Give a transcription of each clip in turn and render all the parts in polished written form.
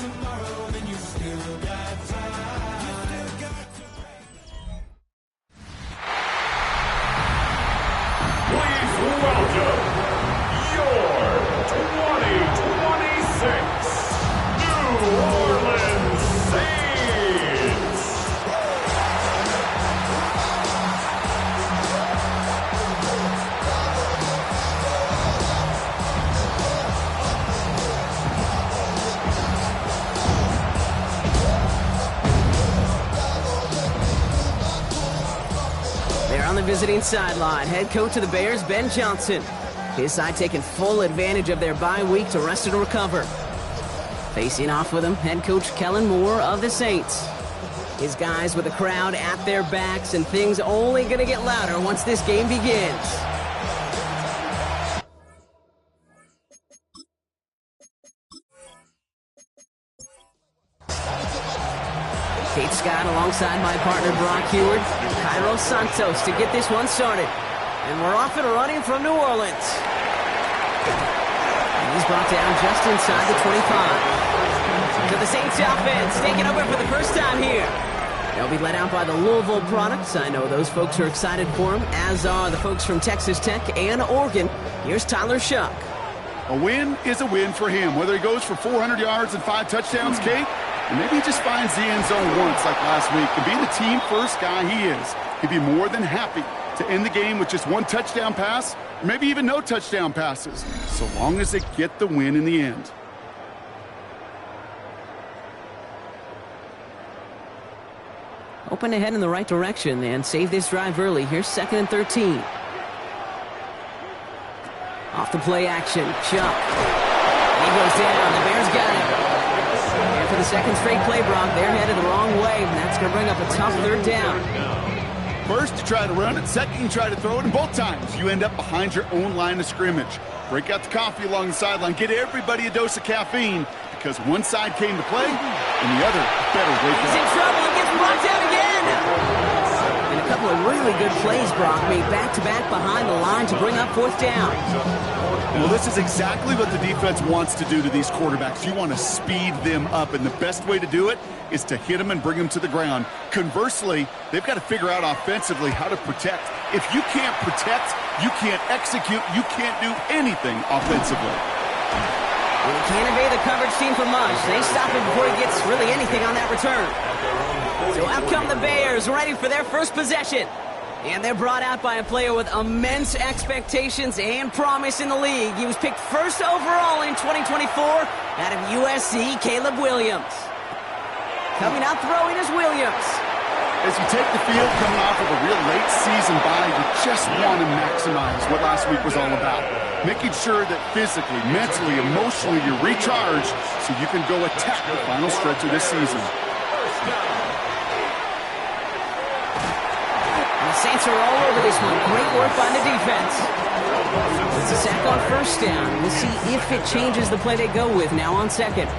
Please welcome your 2026 New Orleans Saints. They're on the visiting sideline. Head coach of the Bears, Ben Johnson. His side taking full advantage of their bye week to rest and recover. Facing off with him, head coach Kellen Moore of the Saints. His guys with the crowd at their backs, and things only going to get louder once this game begins. Kate Scott alongside my partner Brock Heward, Cairo Santos to get this one started. And we're off and running from New Orleans. And he's brought down just inside the 25. So the Saints offense taking over for the first time here. They'll be led out by the Louisville products. I know those folks are excited for them, as are the folks from Texas Tech and Oregon. Here's Tyler Shuck. A win is a win for him, whether he goes for 400 yards and 5 touchdowns, Kate, or maybe he just finds the end zone once like last week. And being the team-first guy he is, he'd be more than happy to end the game with just 1 touchdown pass, or maybe even no touchdown passes, so long as they get the win in the end. Hoping to head in the right direction and save this drive early. Here's 2nd and 13. Off the play action, Chuck. He goes down, the Bears got him. And for the second straight play, Brock, they're headed the wrong way, and that's going to bring up a tough 3rd down. First, you try to run it. Second, you try to throw it. And both times, you end up behind your own line of scrimmage. Break out the coffee along the sideline. Get everybody a dose of caffeine, because one side came to play, and the other better wake He's up. in trouble and gets brought down again. And a couple of really good plays, Brock, made back-to-back behind the line to bring up 4th down. Well, this is exactly what the defense wants to do to these quarterbacks. You want to speed them up, and the best way to do it is to hit them and bring them to the ground. Conversely, they've got to figure out offensively how to protect. If you can't protect, you can't execute, you can't do anything offensively. Well, he can't evade the coverage team for much. They stop him before he gets really anything on that return. So out come the Bears, ready for their first possession. And they're brought out by a player with immense expectations and promise in the league. He was picked 1st overall in 2024 out of USC, Caleb Williams. Coming out throwing is Williams. As you take the field coming off of a real late season bye, you just want to maximize what last week was all about. Making sure that physically, mentally, emotionally, you're recharged so you can go attack the final stretch of this season. And the Saints are all over this one. Great work by the defense. It's a sack on 1st down. We'll see if it changes the play they go with now on 2nd.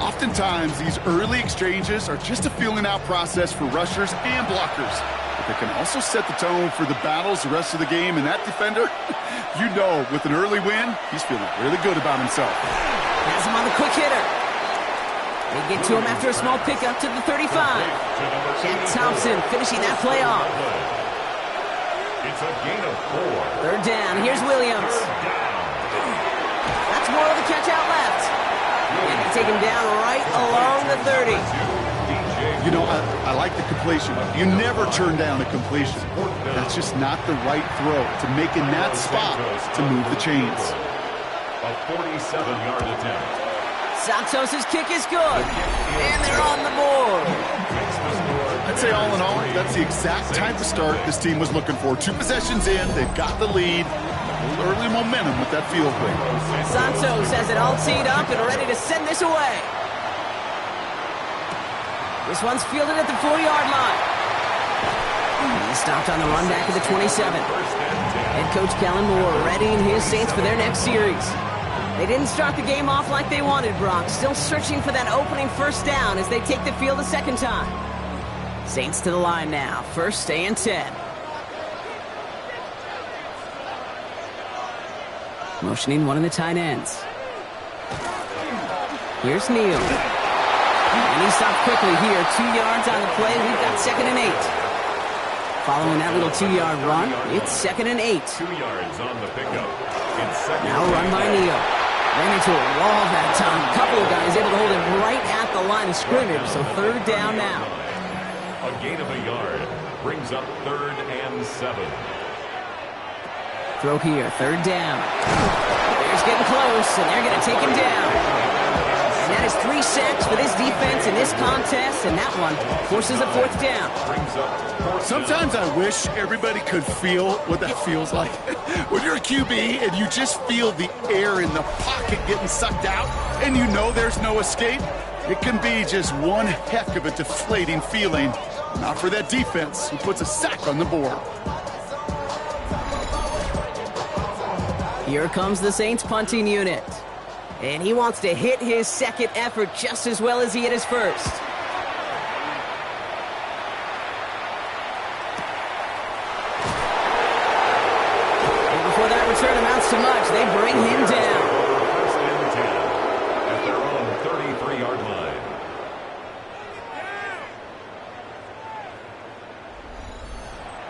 Oftentimes, these early exchanges are just a feeling-out process for rushers and blockers. But they can also set the tone for the battles the rest of the game. And that defender, you know, with an early win, he's feeling really good about himself. Has him on the quick hitter. They get to him after a small pickup to the 35. Jack Thompson finishing that play off. It's a gain of 4. 3rd down. Here's Williams. That's more of the catch out left. And they take him down right along the 30. You know, I like the completion. You never turn down a completion. That's just not the right throw to make in that spot to move the chains. A 47-yard attempt. Santos' kick is good. And they're on the board. I'd say all in all, that's the exact type of start this team was looking for. 2 possessions in, they've got the lead. Early momentum with that field goal. Santos has it all teed up and ready to send this away. This one's fielded at the 4-yard line. He's stopped on the run back at the 27. Head coach Kellen Moore readying his Saints for their next series. They didn't start the game off like they wanted, Brock. Still searching for that opening 1st down as they take the field a 2nd time. Saints to the line now. 1st and 10. Motioning one of the tight ends. Here's Neal. And he stopped quickly here. 2 yards on the play. We've got 2nd and 8. Following that little 2-yard run, it's 2nd and 8. 2 yards on the pickup. It's second. Now run by Neal. Ran into a wall that time. A couple of guys able to hold him right at the line of scrimmage. So 3rd down now. A gain of a yard brings up 3rd and 7. Throw here, 3rd down. Bears getting close, and they're going to take him down. And that is 3 sacks for this defense in this contest, and that one forces a 4th down. Sometimes I wish everybody could feel what that feels like. When you're a QB and you just feel the air in the pocket getting sucked out, and you know there's no escape, it can be just one heck of a deflating feeling. Not for that defense who puts a sack on the board. Here comes the Saints punting unit. And he wants to hit his 2nd effort just as well as he hit his 1st. And before that return amounts to much, they bring him down. 1st and 10 at their own 33-yard line.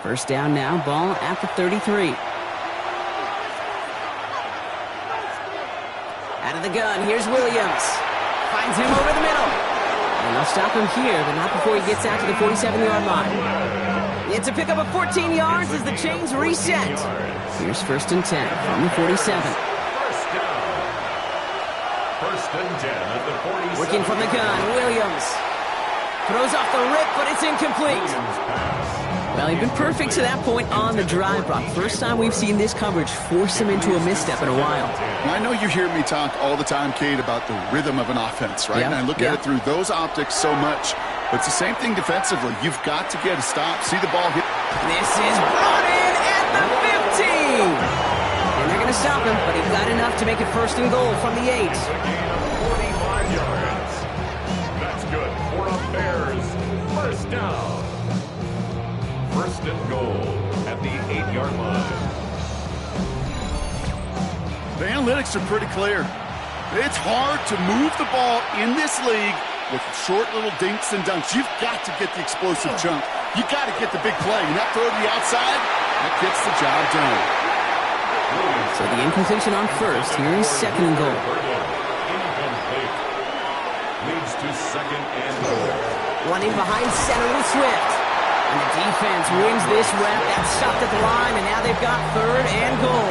First down now, ball at the 33. Out of the gun, here's Williams. Finds him over the middle. And they'll stop him here, but not before he gets out to the 47-yard line. It's a pickup of 14 yards as the chains reset. Here's 1st and 10 from the 47. 1st down. 1st and 10 at the 47. Working from the gun, Williams. Throws off the rip, but it's incomplete. Well, he's been perfect to that point on the drive, Brock. First time we've seen this coverage force him into a misstep in a while. I know you hear me talk all the time, Kate, about the rhythm of an offense, right? And I look at it through those optics so much. But it's the same thing defensively. You've got to get a stop, see the ball hit. This is brought in at the 15. And they're going to stop him, but he got enough to make it 1st and goal from the 8. 45 yards. That's good for a Bears 1st down. 1st and goal at the 8-yard line. The analytics are pretty clear. It's hard to move the ball in this league with short little dinks and dunks. You've got to get the explosive chunk. You've got to get the big play. And that throw to the outside, that gets the job done. So the incompletion on 1st. Here is 2nd and goal. Incomplete. Leads to 2nd and goal. Running behind center with Swift. And the defense wins this rep. That's stopped at the line, and now they've got 3rd and goal.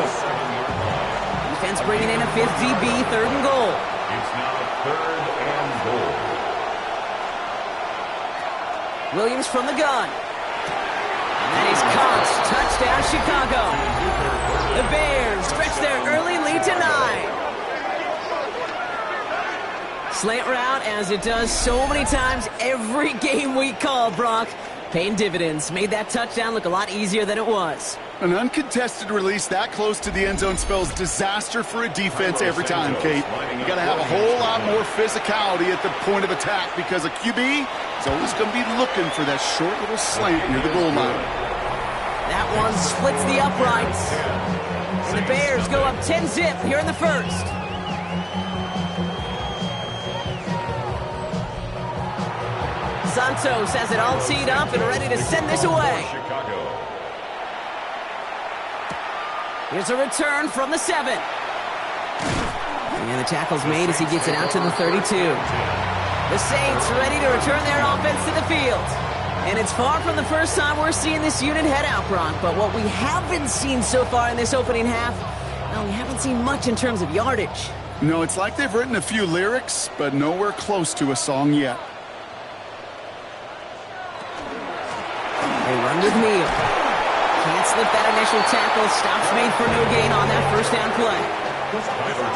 Defense bringing in a 5th DB, 3rd and goal. It's now 3rd and goal. Williams from the gun. And that is caught. Touchdown, Chicago. The Bears stretch their early lead to 9. Slant route, as it does so many times every game we call, Brock. Paying dividends. Made that touchdown look a lot easier than it was. An uncontested release that close to the end zone spells disaster for a defense every time, Kate. You got to have a whole lot more physicality at the point of attack because a QB is always going to be looking for that short little slant near the goal line. That one splits the uprights. And the Bears go up 10-zip here in the 1st. Santos has it all teed up and ready to send this away. Chicago. Here's a return from the 7. And the tackle's made as he gets it out to the 32. The Saints ready to return their offense to the field. And it's far from the first time we're seeing this unit head out, Brock. But what we haven't seen so far in this opening half, well, we haven't seen much in terms of yardage. No, it's like they've written a few lyrics, but nowhere close to a song yet. They run with Neal. Can't slip that initial tackle. Stops made for no gain on that 1st down play.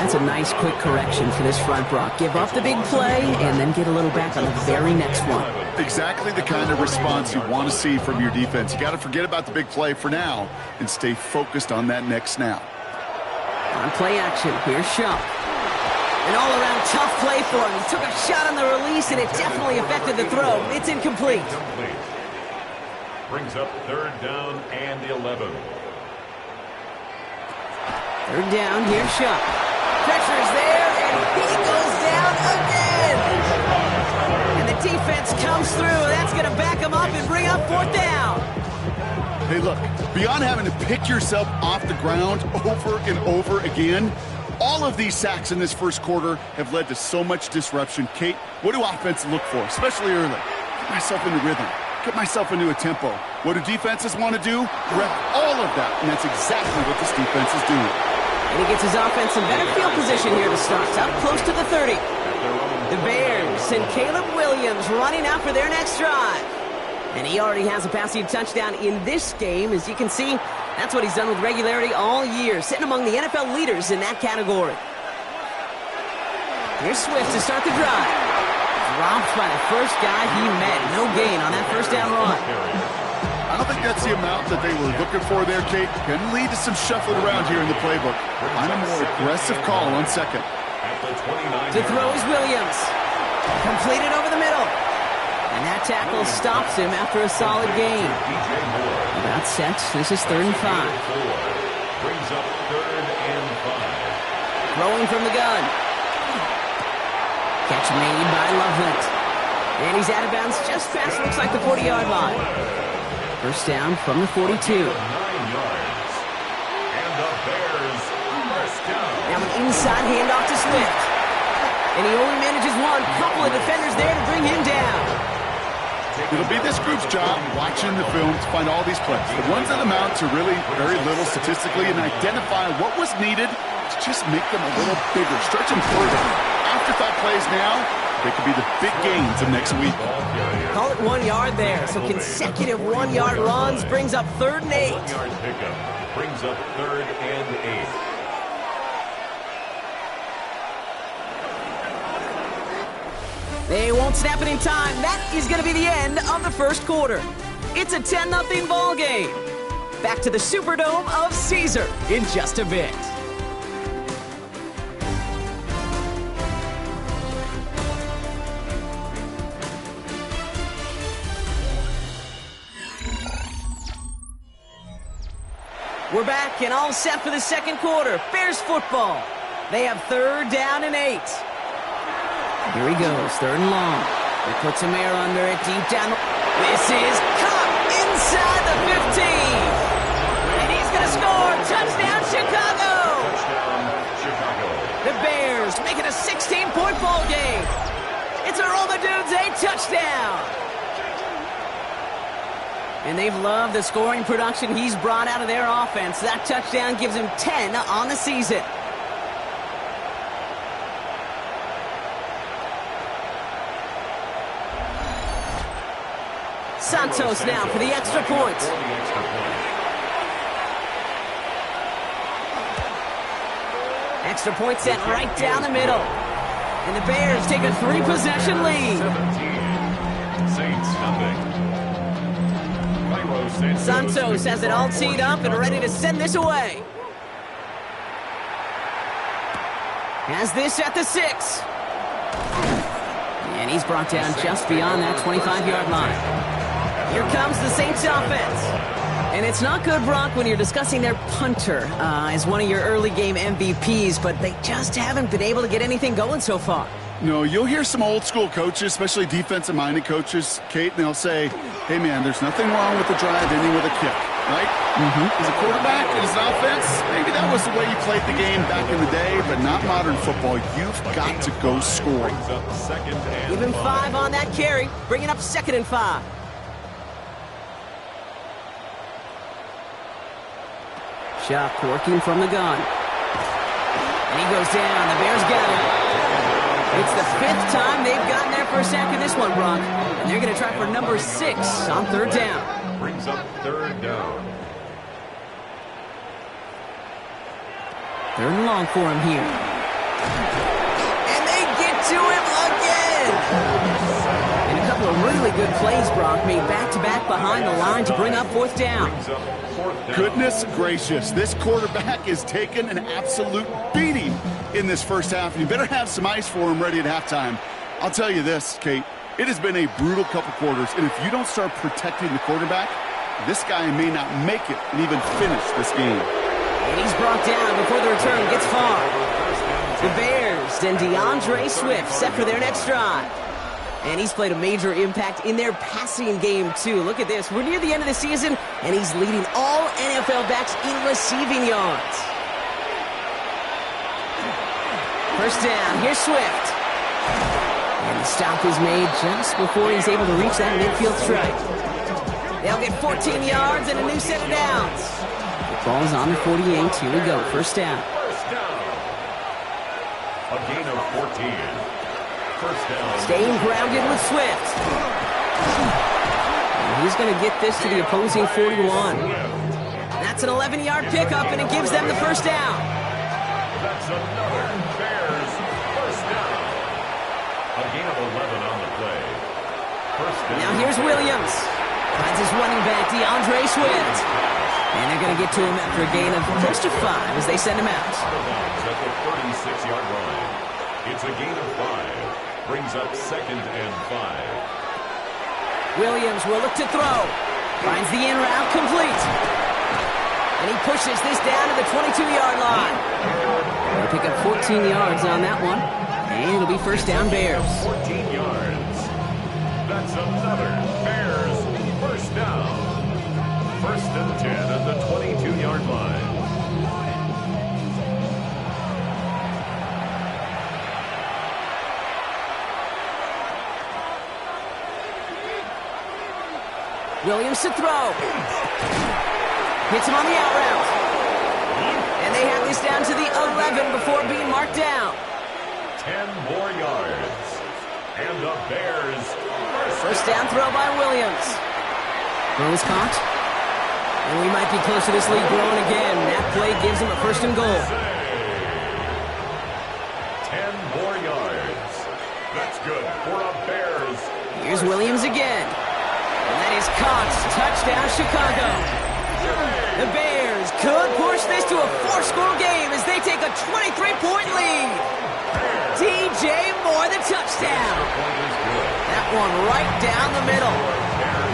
That's a nice quick correction for this front, Brock. Give up the big play and then get a little back on the very next one. Exactly the kind of response you want to see from your defense. You got to forget about the big play for now and stay focused on that next snap. On play action, here's Shump. An all-around tough play for him. He took a shot on the release and it definitely affected the throw. It's incomplete. Brings up 3rd down and 11. 3rd down, here's Shump. Pressure's there, and he goes down again. him up and bring up 4th down. Hey, look, beyond having to pick yourself off the ground over and over again, all of these sacks in this first quarter have led to so much disruption. Kate, what do offenses look for, especially early? Get myself into rhythm. Get myself into a tempo. What do defenses want to do? Rep all of that, and that's exactly what this defense is doing. And he gets his offense in better field position here to start, up close to the 30. The Bears and Caleb Williams running out for their next drive. And he already has a passing touchdown in this game. As you can see, that's what he's done with regularity all year, sitting among the NFL leaders in that category. Here's Swift to start the drive. Dropped by the first guy he met. No gain on that first down run. I don't think that's the amount that they were looking for there, Kate. Can lead to some shuffling around here in the playbook. Find a more aggressive call on second. To throw is Williams. Completed over the middle. And that tackle stops him after a solid gain. About set. This is 3rd and 5. Brings up 3rd and 5. Throwing from the gun. Catch made by Loveland. And he's out of bounds just past, looks like the 40-yard line. First down from the 42. 9 yards. And the Bears first down. Now an inside handoff to Swift. And he only manages one. Couple of defenders there to bring him down. It'll be this group's job watching the film to find all these plays. The ones that amount to really very little statistically and identify what was needed to just make them a little bigger, stretch them further. Afterthought plays now, they could be the big gains of next week. Call it 1 yard there. So consecutive 1-yard runs brings up 3rd and 8. 1-yard pickup brings up 3rd and 8. They won't snap it in time. That is going to be the end of the first quarter. It's a 10-0 ball game. Back to the Superdome of Caesar in just a bit. We're back and all set for the second quarter. Bears football. They have 3rd down and 8. Here he goes, 3rd and long. He puts some air under it, deep down. This is caught inside the 15. And he's going to score. Touchdown, Chicago. Touchdown, Chicago. The Bears make it a 16-point ball game. It's a Roma Dudes, a touchdown. And they've loved the scoring production he's brought out of their offense. That touchdown gives him 10 on the season. Santos now for the extra point. Extra point set right down the middle. And the Bears take a 3-possession lead. 17. Saints nothing. Santos has it all teed up and ready to send this away. Has this at the 6. And he's brought down just beyond that 25-yard line. Here comes the Saints offense. And it's not good, Brock, when you're discussing their punter as one of your early game MVPs, but they just haven't been able to get anything going so far. No, you'll hear some old school coaches, especially defensive-minded coaches, Kate, and they'll say, hey, man, there's nothing wrong with the drive ending with a kick, right? As a quarterback and as an offense, maybe that was the way you played the game back in the day, but not modern football. You've got to go score. Give him 5 on that carry, bringing up 2nd and 5. Shuck working from the gun. And he goes down. The Bears got him. It's the 5th time they've gotten their first sack in this one, Brock. And they're going to try for number 6 on 3rd down. Brings up 3rd down. 3rd and long for him here. And they get to him again. And a couple of really good plays, Brock, made back-to-back behind the line to bring up 4th down. Goodness gracious, this quarterback is taking an absolute beating in this first half. You better have some ice for him ready at halftime. I'll tell you this, Kate, it has been a brutal couple quarters, and if you don't start protecting the quarterback, this guy may not make it and even finish this game. And he's brought down before the return gets far. The Bears and DeAndre Swift set for their next drive. And he's played a major impact in their passing game, too. Look at this. We're near the end of the season, and he's leading all NFL backs in receiving yards. First down. Here's Swift. And the stop is made just before he's able to reach that midfield strike. They'll get 14 yards and a new set of downs. The ball's on the 48. Here we go. First down. A gain of 14. First down. Staying grounded with Swift. And he's going to get this to the opposing 41. That's an 11-yard pickup, and it gives them the first down. That's another Bears first down. A gain of 11 on the play. First down. Now here's Williams. Finds his running back, DeAndre Swift. And they're going to get to him after a gain of close to 5 as they send him out. At the 36-yard line. It's a gain of 5. Brings up second and 5. Williams will look to throw. Finds the in route complete. And he pushes this down to the 22-yard line. They'll pick up 14 yards on that one. And it'll be first down Bears. 14 yards. That's another Bears first down. First and 10 at the 22-yard line. Williams to throw. Hits him on the out route. And they have this down to the 11 before being marked down. 10 more yards. And the Bears First down throw by Williams. Throw is caught. And we might be close to this lead growing again. That play gives him a first and goal. 10 more yards. That's good for the Bears. Here's Williams again. And that is caught. Touchdown, Chicago. The Bears could push this to a 4-score game as they take a 23-point lead. DJ Moore, the touchdown. That one right down the middle.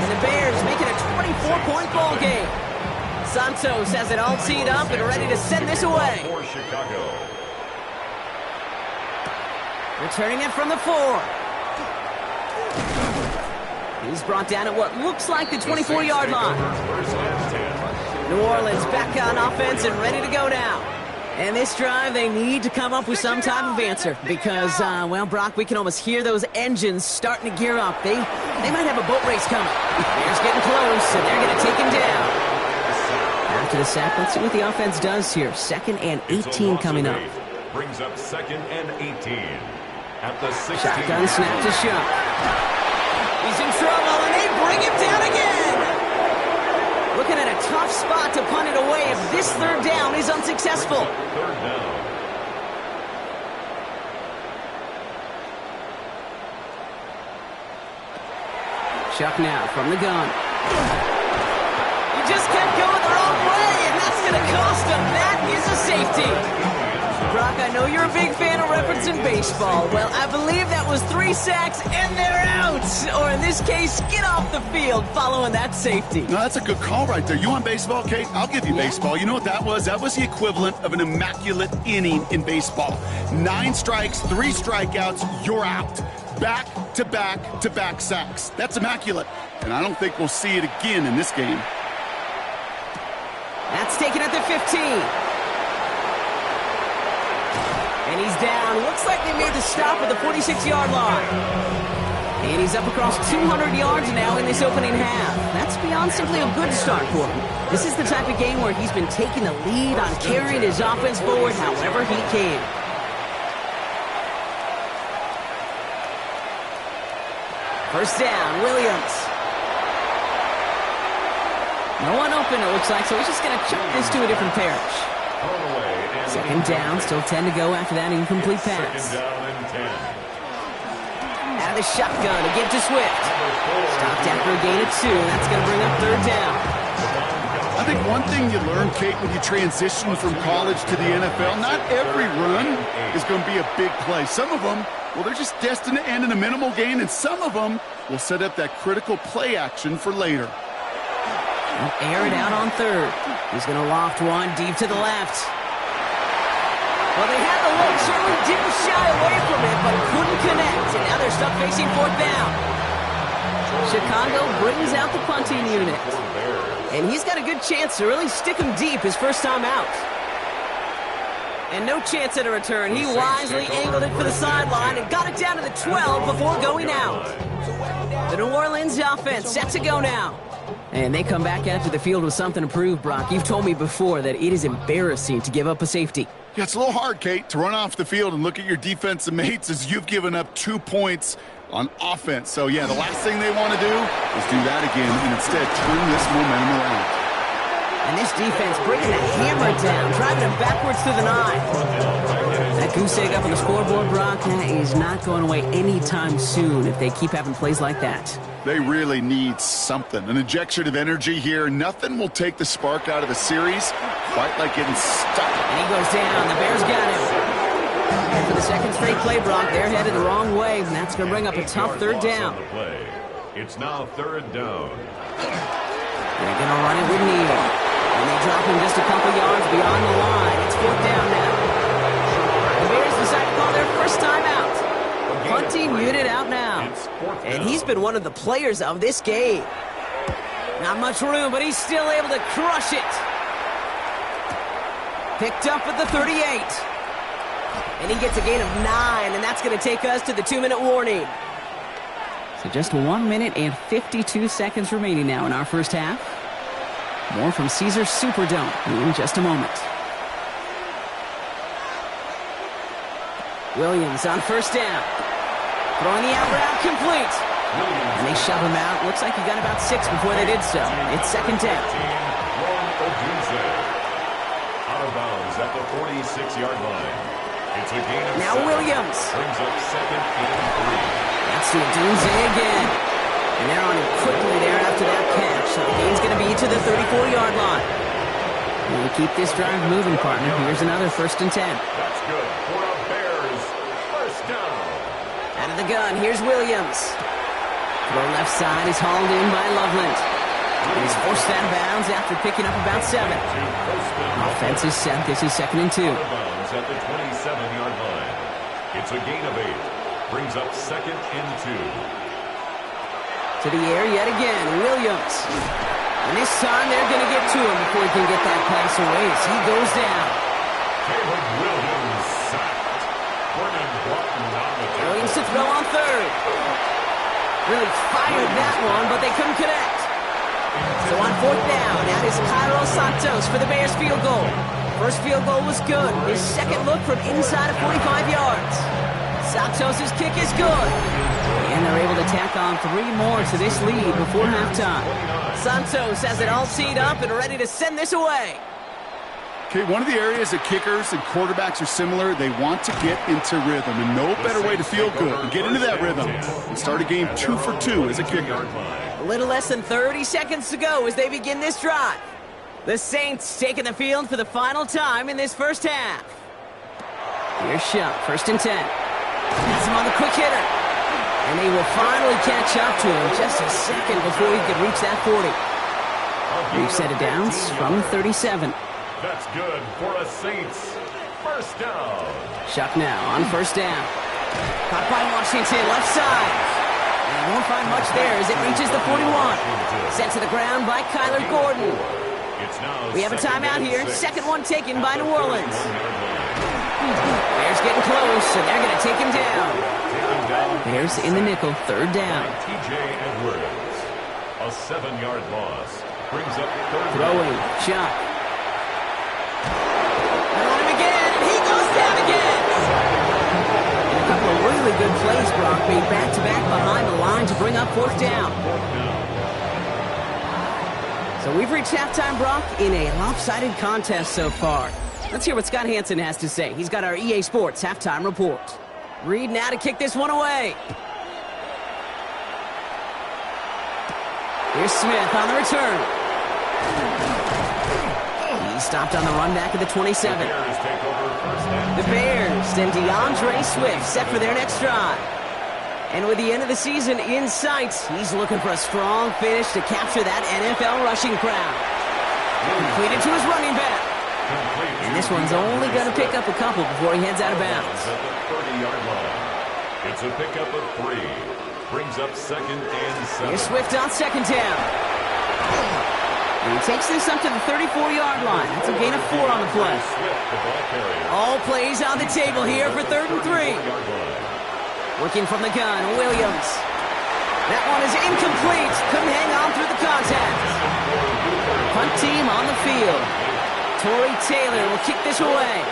And the Bears make it a 24-point ball game. Santos has it all teed up and ready to send this away. For Chicago. Returning it from the 4. He's brought down at what looks like the 24-yard line. New Orleans back on offense and ready to go now. And this drive, they need to come up with some type of answer because, well, Brock, we can almost hear those engines starting to gear up. They might have a boat race coming. Bears getting close, and they're going to take him down. After the sack, let's see what the offense does here. Second and 18 coming up. Brings up second and 18 at the 16. Shotgun snap to Shuck. He's in trouble, and they bring him down again. Looking at a tough spot to punt it away if this third down is unsuccessful. Third down. Shuck now from the gun. He just kept going the wrong way, and that's going to cost him. That is a safety. Brock, I know you're a big fan of referencing baseball. Well, I believe that was 3 sacks, and they're out. Or in this case, get off the field following that safety. No, that's a good call right there. You want baseball, Kate? I'll give you baseball. You know what that was? That was the equivalent of an immaculate inning in baseball. 9 strikes, 3 strikeouts, you're out. Back-to-back-to-back sacks. That's immaculate. And I don't think we'll see it again in this game. That's taken at the 15. And he's down. Looks like they made the stop at the 46-yard line. And he's up across 200 yards now in this opening half. That's beyond simply a good start for him. This is the type of game where he's been taking the lead on carrying his offense forward however he can. First down, Williams. No one open, it looks like, so he's just going to chuck this to a different parish. Second down, still 10 to go after that incomplete pass. Second down and 10. Out of the shotgun to give to Swift. Stopped after a gain of 2. That's going to bring up third down. I think one thing you learn, Kate, when you transition from college to the NFL, not every run is going to be a big play. Some of them, well, they're just destined to end in a minimal gain, and some of them will set up that critical play action for later. He'll air it out on third. He's going to loft one deep to the left. Well, they had the look, certainly didn't shy away from it, but couldn't connect. And now they're stuck facing fourth down. Chicago brings out the punting unit. And he's got a good chance to really stick him deep his first time out. And no chance at a return. He wisely angled it for the sideline and got it down to the 12 before going out. The New Orleans offense set to go now. And they come back out to the field with something to prove, Brock. You've told me before that it is embarrassing to give up a safety. Yeah, it's a little hard, Kate, to run off the field and look at your defensive mates as you've given up 2 points on offense. So, yeah, the last thing they want to do is do that again and instead turn this momentum around. And this defense bringing the hammer down, driving him backwards through the 9. That goose egg up on the scoreboard, Brock, that is not going away anytime soon if they keep having plays like that. They really need something, an injection of energy here. Nothing will take the spark out of a series quite like getting stuck. And he goes down. The Bears got him. And for the second straight play, Brock, they're headed the wrong way, and that's going to bring up a tough third down. It's now third down. They're going to run it with Neal. And they drop him just a couple yards beyond the line. It's fourth down now. The Bears decide to call their first time out. Punting unit out now. And he's been one of the players of this game. Not much room, but he's still able to crush it. Picked up at the 38. And he gets a gain of 9, and that's going to take us to the 2-minute warning. So just 1 minute and 52 seconds remaining now in our first half. More from Caesars Superdome in just a moment. Williams on first down. Throwing the out route complete. And they shove him out. Looks like he got about 6 before they did so. It's second down. Out of bounds at the 46-yard line. It's a gain of now 7. Williams. Brings up second and 3. That's the Dunze again. And they're on him quickly there after that catch. So the gain's going to be to the 34-yard line. And we keep this drive moving, partner. Here's another first and 10. That's good for the Bears. First down. Out of the gun, here's Williams. Throw left side is hauled in by Loveland. And he's forced out of bounds after picking up about 7. Offense is set. This is second and 2. Out of bounds at the 27-yard line. It's a gain of 8. Brings up second and 2. To the air yet again, Williams. And this time they're going to get to him before he can get that pass away as he goes down. Caleb Williams sacked. Vernon Broughton on the tackle. Williams to throw on third. Really fired that one, but they couldn't connect. So on fourth down, that is Cairo Santos for the Bears field goal. First field goal was good. His second look from inside of 45 yards. Santos' kick is good. And they're able to tack on 3 more to this lead before halftime. Santos has it all teed up and ready to send this away. Okay, one of the areas that kickers and quarterbacks are similar, they want to get into rhythm, and no better way to feel good and get into that rhythm and start a game 2 for 2 as a kicker. A little less than 30 seconds to go as they begin this drive. The Saints taking the field for the final time in this first half. Here's Shuck, first and 10. Has him on the quick hitter. And they will finally catch up to him just a second before he could reach that 40. We've set it down from 37. That's good for a Saints. First down. Shuck now on first down. Caught by Washington, left side. And won't find much there as it reaches the 41. Sent to the ground by Kyler Gordon. We have a timeout here. Second one taken by New Orleans. Bears getting close, and they're going to take him down. Bears in the nickel, third down. T.J. Edwards. A 7-yard loss. Brings up third down. Throwing, Shuck. They're on him again, and he goes down again. And a couple of really good plays, Brock, made back-to-back behind the line to bring up fourth down. So we've reached halftime, Brock, in a lopsided contest so far. Let's hear what Scott Hansen has to say. He's got our EA Sports halftime report. Reed now to kick this one away. Here's Smith on the return. He stopped on the run back at the 27. The Bears and DeAndre Swift set for their next drive. And with the end of the season in sight, he's looking for a strong finish to capture that NFL rushing crown. Completed to his running back. And this one's only going to pick up a couple before he heads out of bounds. It's a pickup of 3. Brings up 2nd and 7. Here's Swift on 2nd down. And he takes this up to the 34-yard line. That's a gain of 4 on the play. Swift, the ball carrier. All plays on the table here for 3rd and 3. Working from the gun, Williams. That one is incomplete. Couldn't hang on through the contact. Punt team on the field. Torrey Taylor will kick this away.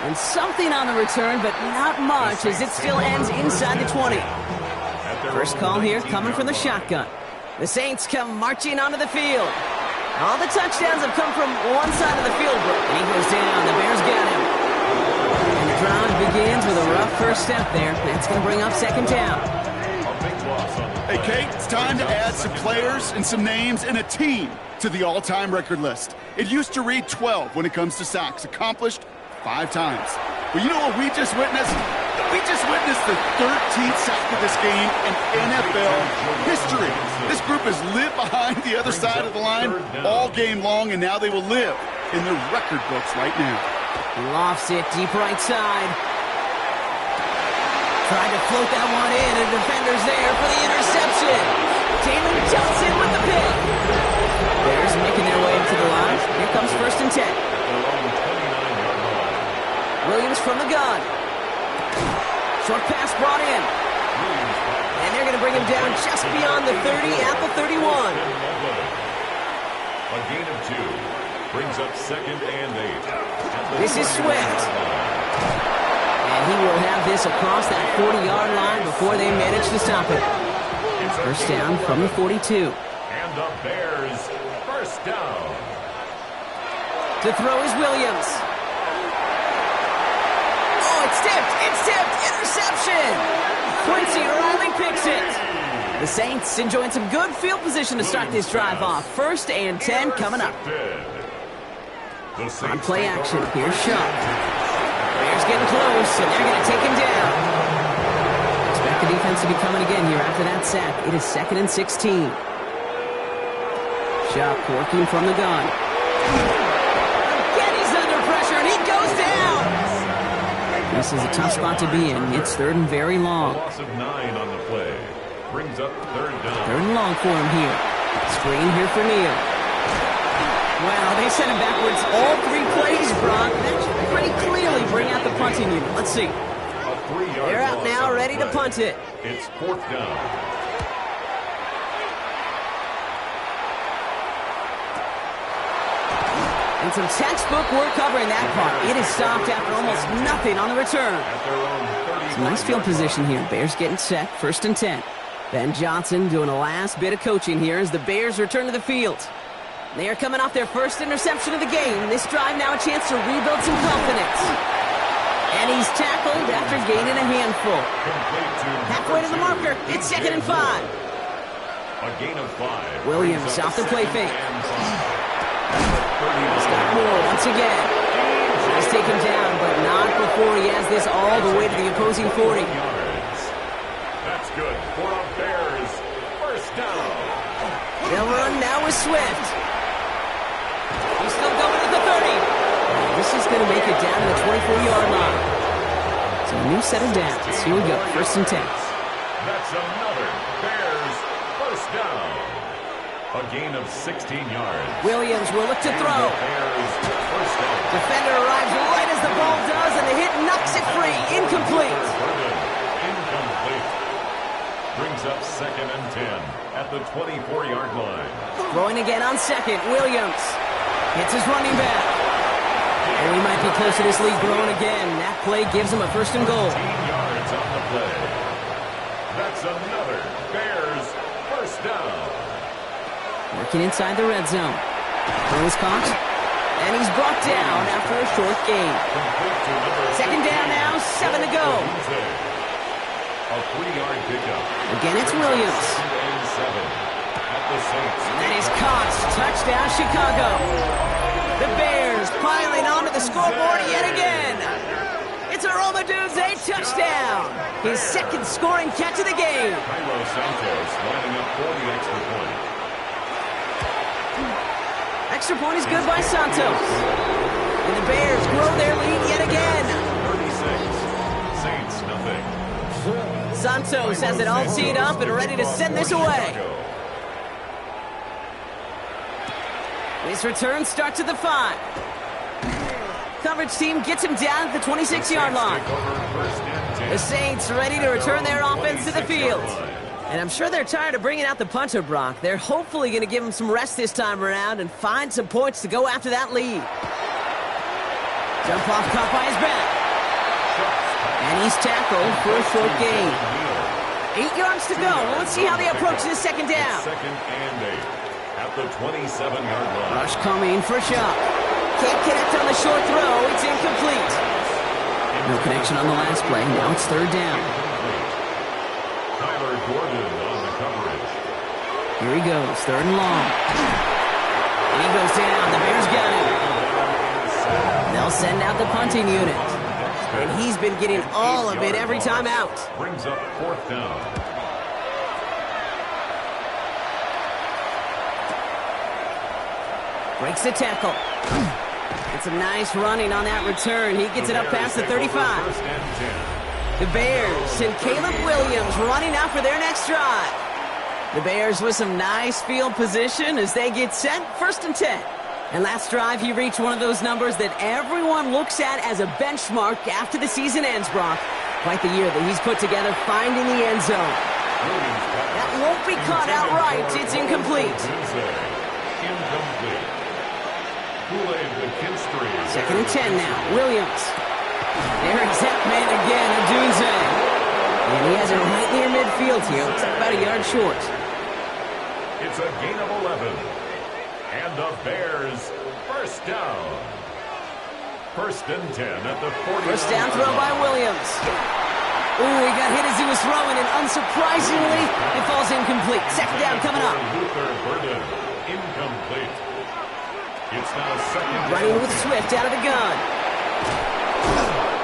And something on the return, but not much, as it still ends inside the 20. First call here coming from the shotgun. The Saints come marching onto the field. All the touchdowns have come from one side of the field, and he goes down. The Bears got him. And the drive begins with a rough first step there. That's going to bring up 2nd down. Hey, Kate, it's time to add some players and some names and a team to the all-time record list. It used to read 12 when it comes to sacks, accomplished 5 times. Well, you know what we just witnessed? We just witnessed the 13th sack of this game in NFL history. This group has lived behind the other side of the line all game long, and now they will live in their record books right now. He lofts it deep right side. Tried to float that one in, and defender's there for the interception. Taylor Johnson with the pick. Bears making their way to the line. Here comes 1st and 10. Williams from the gun. Short pass brought in. And they're going to bring him down just beyond the 30 at the 31. A gain of 2. Brings up 2nd and 8. This is Swift. And he will have this across that 40-yard line before they manage to stop it. First down from the 42. And the Bears, first down. To throw is Williams. It's tipped, interception! Quincy Riley picks it. The Saints enjoying some good field position to start this drive off. 1st and 10 coming up. On play action, here's Shaw. Bears getting close, and they're going to take him down. Expect the defense to be coming again here after that sack. It is 2nd and 16. Shaw working from the gun. Again, he's under pressure, and he goes down. This is a tough spot to be in. It's 3rd and very long. A loss of 9 on the play. Brings up 3rd down. 3rd and long for him here. Screen here for Neal. Wow, they sent him backwards all 3 plays, Brock. That should pretty clearly bring out the punting unit. Let's see. A 3-yard They're out now, ready to punt it. It's 4th down. And some textbook work covering that part. It is stopped after almost nothing on the return. Some nice field position here. Bears getting set. 1st and 10. Ben Johnson doing a last bit of coaching here as the Bears return to the field. They are coming off their first interception of the game. This drive now a chance to rebuild some confidence. And he's tackled after gaining a handful. Halfway to the marker. It's 2nd and 5. A gain of 5. Williams off the play fake. He's got more once again. He's taken down, but not before he has this all the way to the opposing 40. That's good for the Bears. First down. They'll run now with Swift. He's still going at the 30. This is going to make it down to the 24-yard line. So a new set of downs. Here we go. 1st and 10. That's another Bears first down. A gain of 16 yards. Williams will look to throw. Bears first down. Defender arrives right as the ball does, and the hit knocks it free. Incomplete. Incomplete. Brings up 2nd and 10 at the 24-yard line. Throwing again on 2nd. Williams hits his running back. And we might be close to this lead growing again. That play gives him a 1st and goal. 15 yards on the play. That's another Bears first down. Working inside the red zone. Throw is caught. And he's brought down after a short gain. 2nd down now, 7 to go. A 3-yard pickup. Again, it's Williams. And that is caught. Touchdown, Chicago. The Bears piling onto the scoreboard yet again. It's a Romaduzzi touchdown. His 2nd scoring catch of the game. Cairo Santos lining up for the extra point. That extra point is good by Santos. And the Bears grow their lead yet again. 36. Saints, nothing. Santos has it all teed up and ready to send this away. This return starts at the 5. Coverage team gets him down at the 26-yard line. The Saints ready to return their offense to the field. And I'm sure they're tired of bringing out the punter, Brock. They're hopefully going to give him some rest this time around and find some points to go after that lead. Jump off caught by his back. And he's tackled for a short gain. 8 yards to go. Well, let's see how they approach this second down. Second and 8 at the 27-yard line. Rush coming for a shot. Can't connect on the short throw. It's incomplete. No connection on the last play. Now it's third down. Tyler Gordon on the coverage. Here he goes. Third and long. And he goes down. The Bears got him. They'll send out the punting unit. And he's been getting all of it every time out. Brings up fourth down. Breaks the tackle. And some nice running on that return. He gets it up past the 35. The Bears and Caleb Williams running out for their next drive. The Bears with some nice field position as they get set. First and 10. And last drive, he reached one of those numbers that everyone looks at as a benchmark after the season ends, Brock. Quite the year that he's put together finding the end zone. That won't be caught outright. It's incomplete. Incomplete. Second and 10 now. Williams. There's that man again, Adunze. And he has it right near midfield here. Looks like about a yard short. It's a gain of 11. And the Bears first down. First and 10 at the 40. First down throw by Williams. Ooh, he got hit as he was throwing, and unsurprisingly, it falls incomplete. Second down coming up. Luther Burden, incomplete. It's now second down. Running with Swift out of the gun.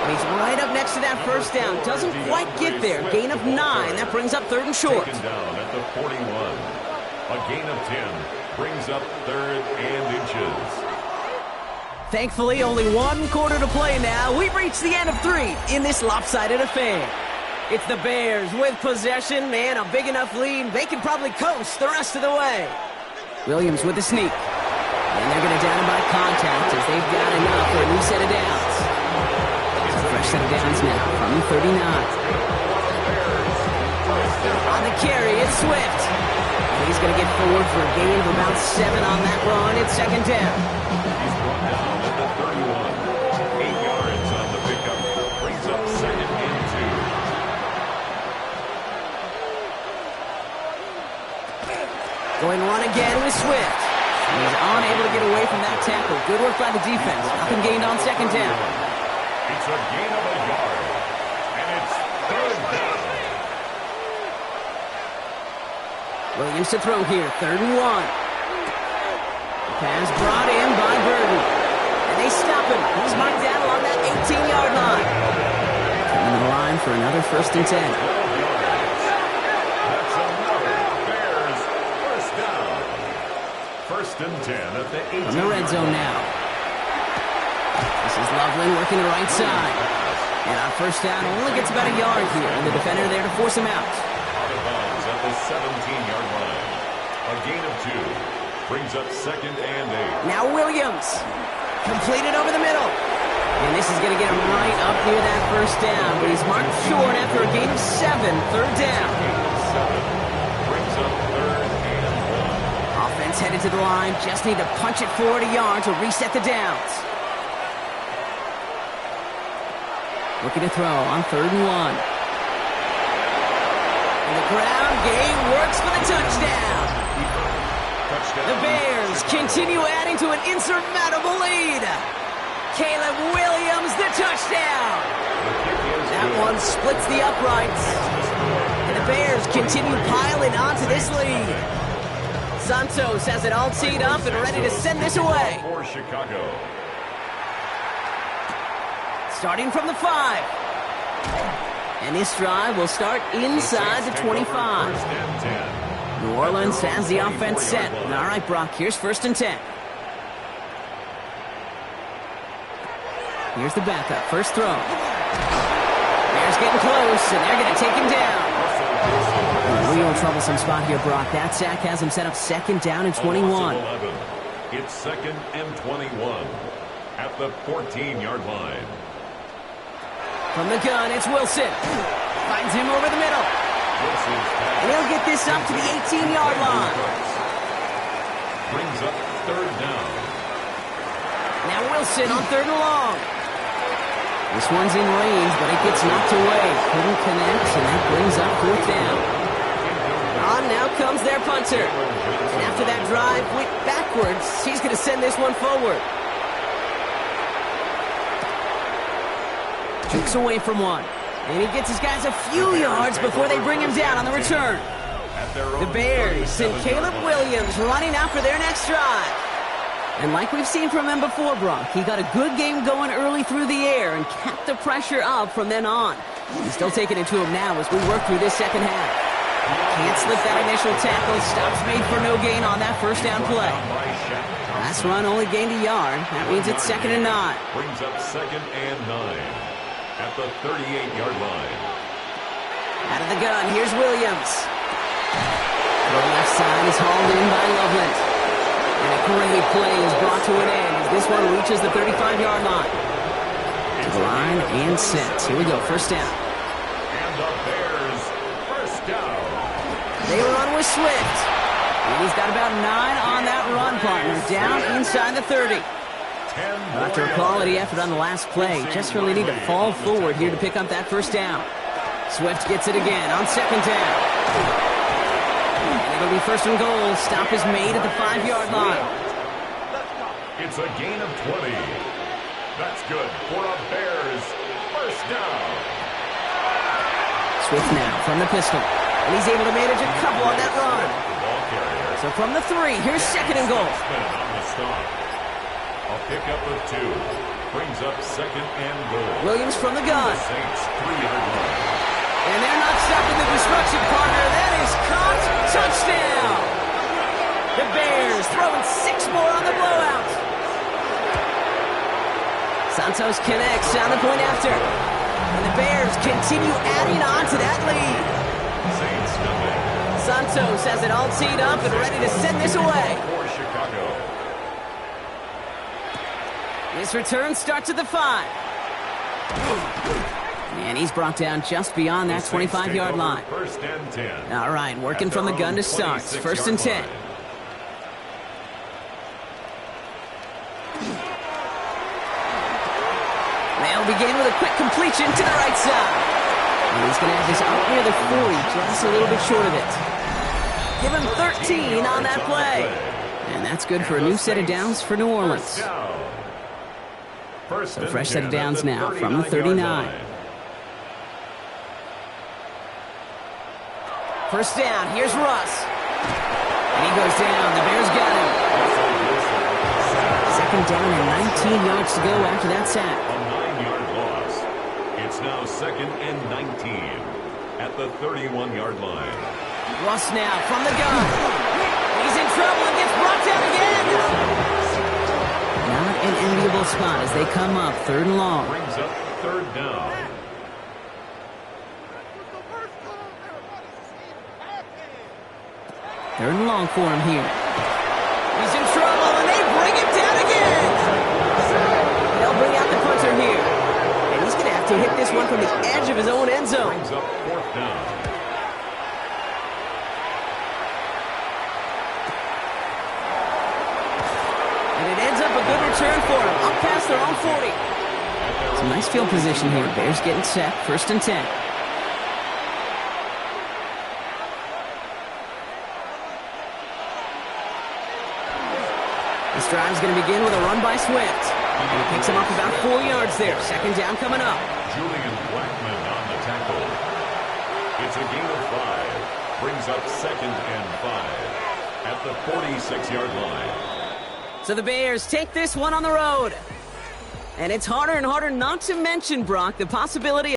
And he's right up next to that first down. Doesn't quite get there. Gain of 9. That brings up third and short. Taken down at the 41. A gain of 10 brings up third and inches. Thankfully, only 1 quarter to play now. We've reached the end of 3 in this lopsided affair. It's the Bears with possession and a big enough lead. They can probably coast the rest of the way. Williams with the sneak. And they're going to down him by contact as they've got enough for a new set of downs. It's a fresh set of downs now from the 39. On the carry, it's Swift. And he's going to get forward for a gain of about 7 on that run. It's second down. He's brought down at the 31. 8 yards on the pickup. Brings up second and 2. Going run again with Swift. He's unable to get away from that tackle. Good work by the defense. Nothing gained on second down. It's a gain of a yard. And it's third down. Williams to throw here. Third and 1. Pass brought in by Burden. And they stop him. He's marked down along that 18-yard line. Coming to the line for another first and 10. That's another Bears first down. First and 10 at the 18. From the red zone now. This is Loveland working the right side. And our first down only gets about a yard here. And the defender there to force him out. Out of bounds at the 17-yard line. A gain of 2. Brings up second and 8. Now Williams. Completed over the middle. And this is going to get him right up near that first down. But he's marked short after a gain of 7. Third down. Brings up third and 1. Offense headed to the line. Just need to punch it forward a yard to reset the downs. Looking to throw on third and 1. And the ground game works for the touchdown. The Bears continue adding to an insurmountable lead. Caleb Williams, the touchdown. That one splits the uprights. And the Bears continue piling onto this lead. Santos has it all teed up and ready to send this away. For Chicago. Starting from the 5. And this drive will start inside the 25. First and 10. New Orleans has the offense set. All right, Brock, here's first and 10. Here's the backup. First throw. Bears getting close, and they're going to take him down. A real troublesome spot here, Brock. That sack has him set up second down and 21. It's second and 21 at the 14-yard line. From the gun, it's Wilson. Finds him over the middle. And he'll get this up to the 18-yard line. Brings up third down. Now Wilson on third and long. This one's in range, but it gets knocked away. Couldn't connect, and that brings up fourth down. On now comes their punter. And after that drive went backwards, he's going to send this one forward. Jukes away from one. And he gets his guys a few yards before they bring him down on the return. The Bears send Caleb Williams running out for their next drive. And like we've seen from him before, Brock, he got a good game going early through the air and kept the pressure up from then on. He's still taking it to him now as we work through this second half. Can't slip that initial tackle. Stops made for no gain on that first down play. Last run only gained a yard. That means it's second and 9. Brings up second and 9 at the 38-yard line. Out of the gun, here's Williams. The left side is hauled in by Loveland. And a great play is brought to an end as this one reaches the 35-yard line. To the line and set. Here we go, first down. And the Bears, first down. They run with Swift. And he's got about 9 on that run, partner. Down inside the 30. After a quality effort on the last play, just really need to fall forward here to pick up that first down. Swift gets it again on second down. And it'll be first and goal. Stop is made at the 5-yard line. It's a gain of 20. That's good for a Bears first down. Swift now from the pistol. And he's able to manage a couple on that run. So from the 3, here's second and goal. A pickup of 2. Brings up second and goal. Williams from the gun. Saints 3-yard line. And they're not stopping the destruction, partner. That is caught. Touchdown. The Bears throwing 6 more on the blowout. Santos connects on the point after. And the Bears continue adding on to that lead. Saints nothing. Santos has it all teed up and ready to send this away. For Chicago. His return starts at the 5. And he's brought down just beyond that 25-yard line. First and 10. All right, working from the gun to start. First and 10. They'll begin with a quick completion to the right side. And he's going to have this up near the 40, just a little bit short of it. Give him 13 on that play. And that's good for a new set of downs for New Orleans. So fresh set of downs now from the 39. First down, here's Russ. And he goes down, the Bears got him. Second down and 19 yards to go after that sack. A 9-yard loss. It's now second and 19 at the 31-yard line. Russ now from the gun. He's in trouble and gets brought down again. Not an enviable spot as they come up third and long. Brings up third down. Third and long for him here. He's in trouble, and they bring him down again. They'll bring out the punter here. And he's going to have to hit this one from the edge of his own end zone. Brings up fourth down. And it ends up a good return for him, up past their own 40. Some nice field position here. Bears getting set, first and 10. This drive's going to begin with a run by Swift. And he picks him up about 4 yards there. Second down coming up. Julian Blackman on the tackle. It's a gain of 5. Brings up second and 5 at the 46-yard line. So the Bears take this one on the road. And it's harder and harder not to mention, Brock, the possibility